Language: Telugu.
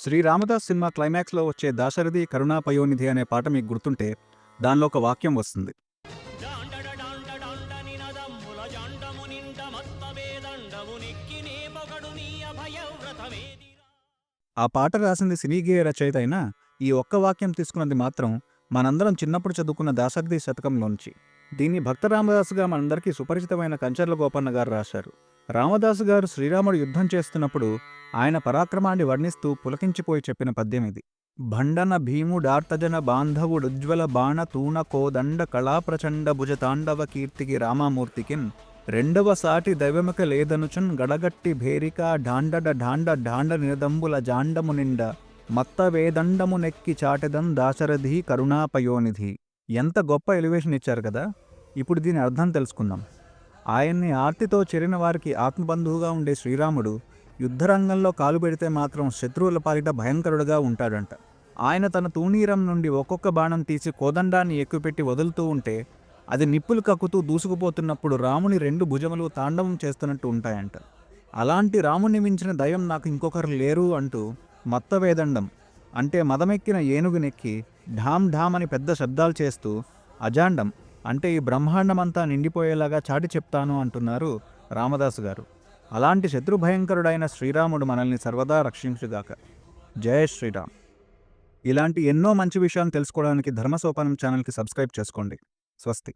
శ్రీ రామదాస్ సినిమా క్లైమాక్స్లో వచ్చే దాశరథి కరుణాపయోనిధి అనే పాట మీకు గుర్తుంటే దానిలో ఒక వాక్యం వస్తుంది. ఆ పాట రాసింది సినీ గేయ రచయిత అయినా ఈ ఒక్క వాక్యం తీసుకున్నది మాత్రం మనందరం చిన్నప్పుడు చదువుకున్న దాశరథి శతకంలోంచి. దీన్ని భక్త రామదాసుగా మనందరికీ సుపరిచితమైన కంచర్ల గోపన్న గారు రాశారు. రామదాసు గారు శ్రీరాముడు యుద్ధం చేస్తున్నప్పుడు ఆయన పరాక్రమాన్ని వర్ణిస్తూ పులకించిపోయి చెప్పిన పద్యం ఇది. భండన భీముడార్తజన బాంధవుడుజ్వల బాణ తూణ కోదండ కళాప్రచండ భుజతాండవ కీర్తికి రామమూర్తికిన్ రెండవ సాటి దైవమిక లేదనుచున్ గడగట్టి భేరికా ఢాండడ ఢాండ ఢాండ నినదంబుల జాండము నిండ మత్త వేదండము నెక్కి చాటెదన్ దాశరథి కరుణాపయోనిధి. ఎంత గొప్ప ఎలివేషన్ ఇచ్చారు కదా. ఇప్పుడు దీని అర్థం తెలుసుకుందాం. ఆయన్ని ఆర్తితో చెరిన వారికి ఆత్మబంధువుగా ఉండే శ్రీరాముడు యుద్ధరంగంలో కాలు పెడితే మాత్రం శత్రువుల పాలిట భయంకరుడుగా ఉంటాడంట. ఆయన తన తూణీరం నుండి ఒక్కొక్క బాణం తీసి కోదండాన్ని ఎక్కుపెట్టి వదులుతూ ఉంటే అది నిప్పులు కక్కుతూ దూసుకుపోతున్నప్పుడు రాముని రెండు భుజములు తాండవం చేస్తున్నట్టు ఉంటాయంట. అలాంటి రాముని మించిన దయం నాకు ఇంకొకరు లేరు అంటూ మత్తవేదండం అంటే మదమెక్కిన ఏనుగునెక్కి ఢామ్ ఢామ్ అని పెద్ద శబ్దాలు చేస్తూ అజాండం అంటే ఈ బ్రహ్మాండమంతా నిండిపోయేలాగా చాటి చెప్తాను అంటున్నారు రామదాసు గారు. అలాంటి శత్రుభయంకరుడైన శ్రీరాముడు మనల్ని సర్వదా రక్షించుగాక. జయ శ్రీరామ్. ఇలాంటి ఎన్నో మంచి విషయాలు తెలుసుకోవడానికి ధర్మసోపానం ఛానల్కి సబ్స్క్రైబ్ చేసుకోండి. స్వస్తి.